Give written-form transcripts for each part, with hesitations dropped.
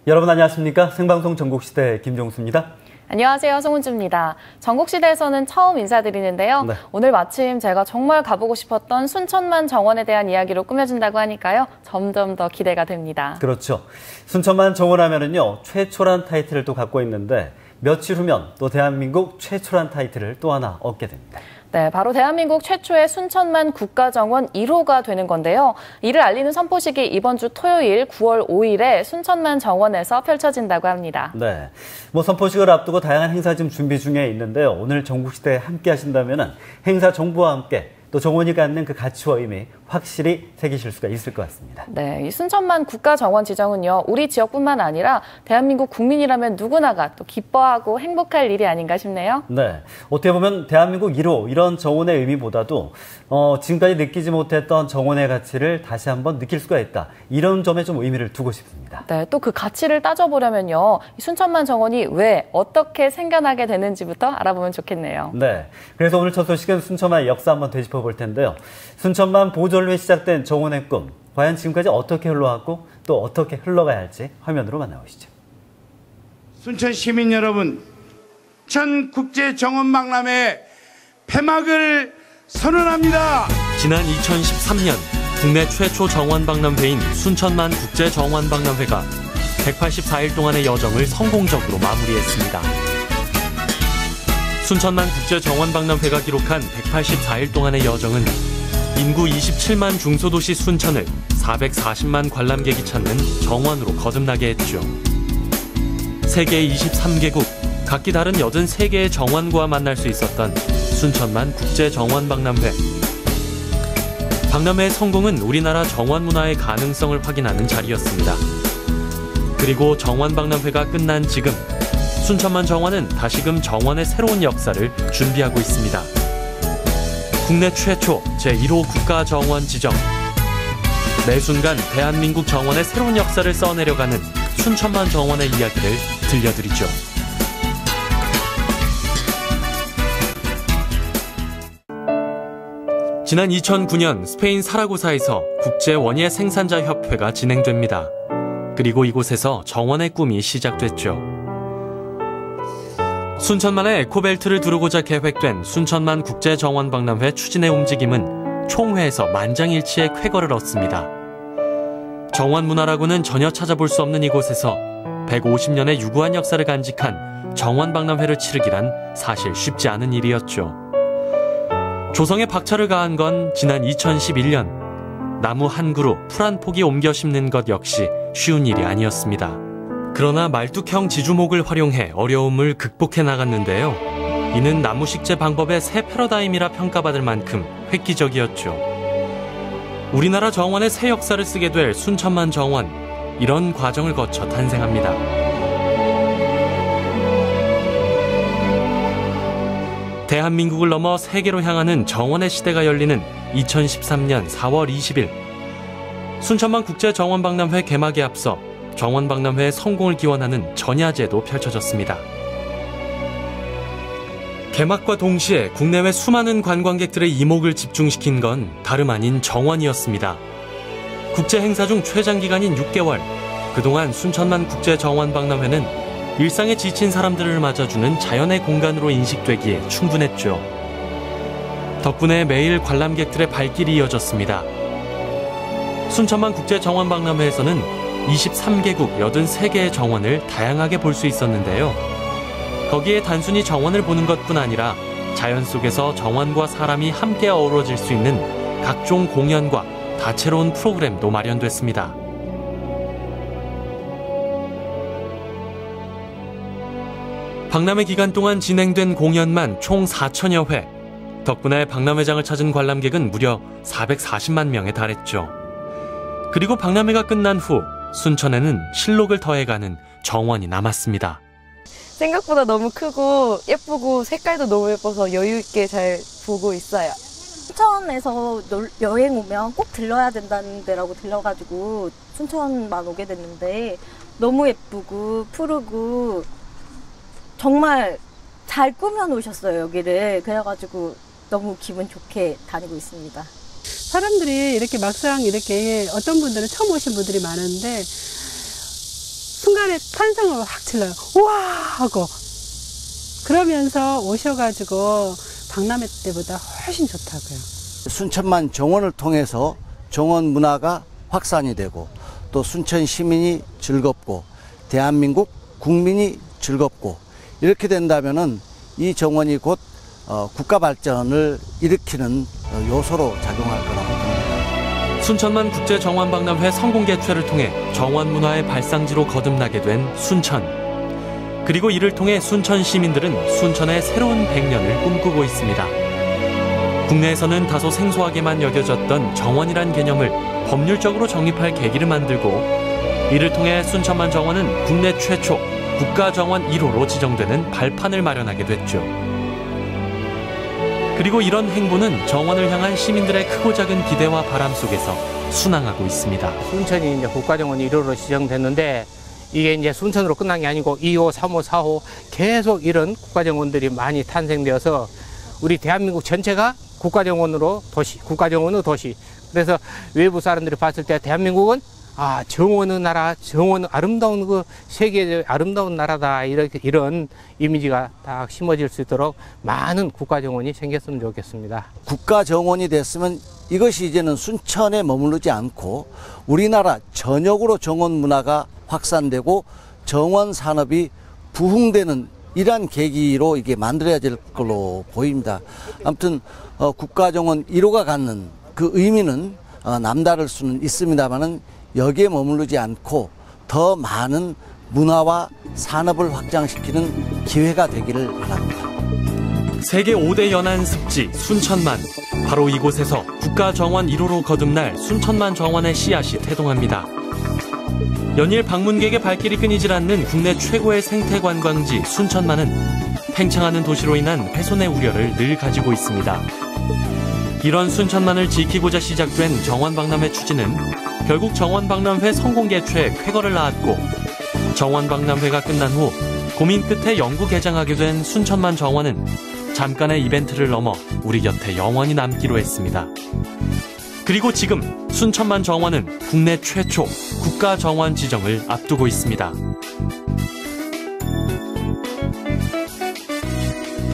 여러분 안녕하십니까? 생방송 전국시대 김종수입니다. 안녕하세요. 송은주입니다. 전국시대에서는 처음 인사드리는데요. 네. 오늘 마침 제가 정말 가보고 싶었던 순천만 정원에 대한 이야기로 꾸며진다고 하니까요. 점점 더 기대가 됩니다. 그렇죠. 순천만 정원 하면은요. 최초란 타이틀을 또 갖고 있는데 며칠 후면 또 대한민국 최초란 타이틀을 또 하나 얻게 됩니다. 네, 바로 대한민국 최초의 순천만 국가정원 1호가 되는 건데요. 이를 알리는 선포식이 이번 주 토요일 9월 5일에 순천만 정원에서 펼쳐진다고 합니다. 네, 선포식을 앞두고 다양한 행사 지금 준비 중에 있는데요. 오늘 전국시대에 함께 하신다면은 행사 정보와 함께 또 정원이 갖는 그 가치와 의미 확실히 새기실 수가 있을 것 같습니다. 네, 이 순천만 국가정원 지정은요, 우리 지역뿐만 아니라 대한민국 국민이라면 누구나가 또 기뻐하고 행복할 일이 아닌가 싶네요. 네, 어떻게 보면 대한민국 1호 이런 정원의 의미보다도 지금까지 느끼지 못했던 정원의 가치를 다시 한번 느낄 수가 있다. 이런 점에 좀 의미를 두고 싶습니다. 네, 또 그 가치를 따져보려면요, 이 순천만 정원이 왜 어떻게 생겨나게 되는지부터 알아보면 좋겠네요. 네, 그래서 오늘 첫 소식은 순천만의 역사 한번 되짚어 볼 텐데요. 순천만 보존로 시작된 정원의 꿈, 과연 지금까지 어떻게 흘러왔고 또 어떻게 흘러가야 할지 화면으로 만나보시죠. 순천 시민 여러분, 순천국제정원박람회 폐막을 선언합니다. 지난 2013년 국내 최초 정원박람회인 순천만 국제정원박람회가 184일 동안의 여정을 성공적으로 마무리했습니다. 순천만 국제정원박람회가 기록한 184일 동안의 여정은 인구 27만 중소도시 순천을 440만 관람객이 찾는 정원으로 거듭나게 했죠. 세계 23개국, 각기 다른 83개의 정원과 만날 수 있었던 순천만 국제정원박람회. 박람회의 성공은 우리나라 정원 문화의 가능성을 확인하는 자리였습니다. 그리고 정원박람회가 끝난 지금, 순천만 정원은 다시금 정원의 새로운 역사를 준비하고 있습니다. 국내 최초 제1호 국가정원 지정. 매 순간 대한민국 정원의 새로운 역사를 써내려가는 순천만 정원의 이야기를 들려드리죠. 지난 2009년 스페인 사라고사에서 국제원예 생산자 협회가 진행됩니다. 그리고 이곳에서 정원의 꿈이 시작됐죠. 순천만의 에코벨트를 두르고자 계획된 순천만 국제정원박람회 추진의 움직임은 총회에서 만장일치의 쾌거를 얻습니다. 정원 문화라고는 전혀 찾아볼 수 없는 이곳에서 150년의 유구한 역사를 간직한 정원박람회를 치르기란 사실 쉽지 않은 일이었죠. 조성에 박차를 가한 건 지난 2011년 나무 한 그루, 풀 한 폭이 옮겨 심는 것 역시 쉬운 일이 아니었습니다. 그러나 말뚝형 지주목을 활용해 어려움을 극복해 나갔는데요. 이는 나무 식재 방법의 새 패러다임이라 평가받을 만큼 획기적이었죠. 우리나라 정원의 새 역사를 쓰게 될 순천만 정원, 이런 과정을 거쳐 탄생합니다. 대한민국을 넘어 세계로 향하는 정원의 시대가 열리는 2013년 4월 20일 순천만 국제정원박람회 개막에 앞서 정원박람회의 성공을 기원하는 전야제도 펼쳐졌습니다. 개막과 동시에 국내외 수많은 관광객들의 이목을 집중시킨 건 다름 아닌 정원이었습니다. 국제 행사 중 최장기간인 6개월, 그동안 순천만 국제정원박람회는 일상에 지친 사람들을 맞아주는 자연의 공간으로 인식되기에 충분했죠. 덕분에 매일 관람객들의 발길이 이어졌습니다. 순천만 국제정원박람회에서는 23개국 83개의 정원을 다양하게 볼 수 있었는데요. 거기에 단순히 정원을 보는 것뿐 아니라 자연 속에서 정원과 사람이 함께 어우러질 수 있는 각종 공연과 다채로운 프로그램도 마련됐습니다. 박람회 기간 동안 진행된 공연만 총 4천여 회. 덕분에 박람회장을 찾은 관람객은 무려 440만 명에 달했죠. 그리고 박람회가 끝난 후 순천에는 실록을 더해가는 정원이 남았습니다. 생각보다 너무 크고 예쁘고 색깔도 너무 예뻐서 여유 있게 잘 보고 있어요. 순천에서 여행 오면 꼭 들러야 된다는 데라고 들려가지고 순천만 오게 됐는데 너무 예쁘고 푸르고 정말 잘 꾸며 놓으셨어요, 여기를. 그래가지고 너무 기분 좋게 다니고 있습니다. 사람들이 이렇게 막상 이렇게 어떤 분들은 처음 오신 분들이 많은데 순간에 탄성을 확 질러요. 우와 하고. 그러면서 오셔가지고 박람회 때보다 훨씬 좋다고요. 순천만 정원을 통해서 정원 문화가 확산이 되고 또 순천 시민이 즐겁고 대한민국 국민이 즐겁고 이렇게 된다면은 이 정원이 곧 국가 발전을 일으키는 요소로 작용할 거라고 봅니다. 순천만 국제정원박람회 성공 개최를 통해 정원 문화의 발상지로 거듭나게 된 순천. 그리고 이를 통해 순천 시민들은 순천의 새로운 100년을 꿈꾸고 있습니다. 국내에서는 다소 생소하게만 여겨졌던 정원이란 개념을 법률적으로 정립할 계기를 만들고 이를 통해 순천만 정원은 국내 최초 국가정원 1호로 지정되는 발판을 마련하게 됐죠. 그리고 이런 행보는 정원을 향한 시민들의 크고 작은 기대와 바람 속에서 순항하고 있습니다. 순천이 이제 국가정원 1호로 지정됐는데 이게 이제 순천으로 끝난 게 아니고 2호, 3호, 4호 계속 이런 국가정원들이 많이 탄생되어서 우리 대한민국 전체가 국가정원으로 도시, 국가정원의 도시. 그래서 외부 사람들이 봤을 때 대한민국은 정원의 나라, 정원 아름다운 그 세계의 아름다운 나라다 이런 이미지가 딱 심어질 수 있도록 많은 국가정원이 생겼으면 좋겠습니다. 국가정원이 됐으면 이것이 이제는 순천에 머무르지 않고 우리나라 전역으로 정원 문화가 확산되고 정원 산업이 부흥되는 이러한 계기로 이게 만들어질 걸로 보입니다. 아무튼 국가정원 1호가 갖는 그 의미는 남다를 수는 있습니다만은 여기에 머무르지 않고 더 많은 문화와 산업을 확장시키는 기회가 되기를 바랍니다. 세계 5대 연안 습지 순천만. 바로 이곳에서 국가정원 1호로 거듭날 순천만 정원의 씨앗이 태동합니다. 연일 방문객의 발길이 끊이질 않는 국내 최고의 생태 관광지 순천만은 팽창하는 도시로 인한 훼손의 우려를 늘 가지고 있습니다. 이런 순천만을 지키고자 시작된 정원박람회 추진은 결국 정원박람회 성공 개최에 쾌거를 낳았고 정원박람회가 끝난 후 고민 끝에 영구 개장하게 된 순천만 정원은 잠깐의 이벤트를 넘어 우리 곁에 영원히 남기로 했습니다. 그리고 지금 순천만 정원은 국내 최초 국가정원 지정을 앞두고 있습니다.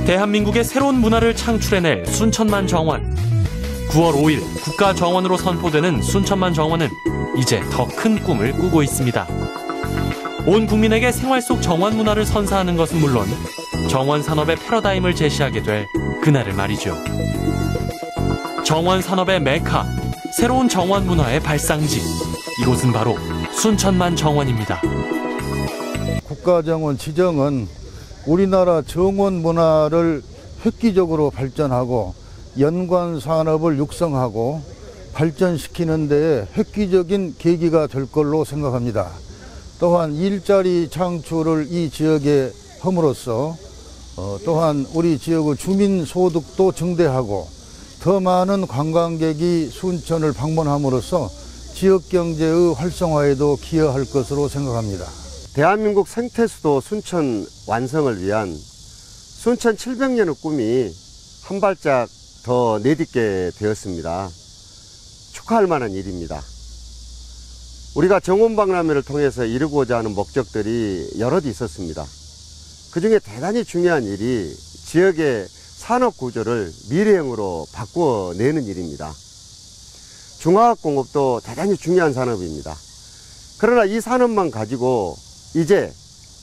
대한민국의 새로운 문화를 창출해낼 순천만 정원. 9월 5일 국가정원으로 선포되는 순천만 정원은 이제 더 큰 꿈을 꾸고 있습니다. 온 국민에게 생활 속 정원 문화를 선사하는 것은 물론 정원 산업의 패러다임을 제시하게 될 그날을 말이죠. 정원 산업의 메카, 새로운 정원 문화의 발상지. 이곳은 바로 순천만 정원입니다. 국가정원 지정은 우리나라 정원 문화를 획기적으로 발전하고 연관 산업을 육성하고 발전시키는 데에 획기적인 계기가 될 걸로 생각합니다. 또한 일자리 창출을 이 지역에 함으로써 또한 우리 지역의 주민 소득도 증대하고 더 많은 관광객이 순천을 방문함으로써 지역 경제의 활성화에도 기여할 것으로 생각합니다. 대한민국 생태수도 순천 완성을 위한 순천 700년의 꿈이 한 발짝 더 내딛게 되었습니다. 축하할 만한 일입니다. 우리가 정원박람회를 통해서 이루고자 하는 목적들이 여럿 있었습니다. 그 중에 대단히 중요한 일이 지역의 산업구조를 미래형으로 바꾸어내는 일입니다. 중화학공업도 대단히 중요한 산업입니다. 그러나 이 산업만 가지고 이제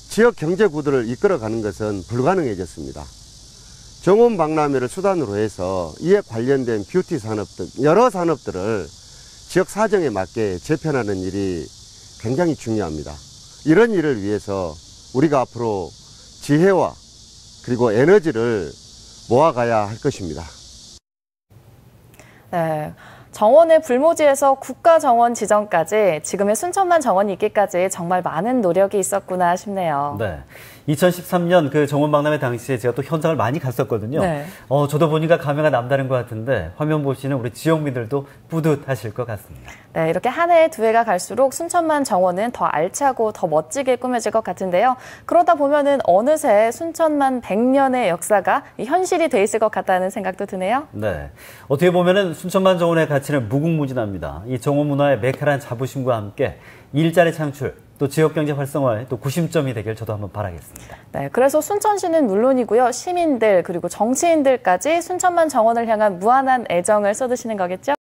지역 경제구도를 이끌어가는 것은 불가능해졌습니다. 정원박람회를 수단으로 해서 이에 관련된 뷰티 산업 등 여러 산업들을 지역 사정에 맞게 재편하는 일이 굉장히 중요합니다. 이런 일을 위해서 우리가 앞으로 지혜와 그리고 에너지를 모아가야 할 것입니다. 네. 정원의 불모지에서 국가정원 지정까지 지금의 순천만 정원이 있기까지 정말 많은 노력이 있었구나 싶네요. 네. 2013년 그 정원박람회 당시에 제가 또 현장을 많이 갔었거든요. 네. 저도 보니까 감회가 남다른 것 같은데 화면 보시는 우리 지역민들도 뿌듯하실 것 같습니다. 네, 이렇게 한 해 두 해가 갈수록 순천만 정원은 더 알차고 더 멋지게 꾸며질 것 같은데요. 그러다 보면은 어느새 순천만 100년의 역사가 현실이 돼 있을 것 같다는 생각도 드네요. 네. 어떻게 보면은 순천만 정원의 가치는 무궁무진합니다. 이 정원 문화의 메카란 자부심과 함께 일자리 창출, 또 지역경제 활성화의 또 구심점이 되길 저도 한번 바라겠습니다. 네, 그래서 순천시는 물론이고요. 시민들 그리고 정치인들까지 순천만 정원을 향한 무한한 애정을 쏟으시는 거겠죠?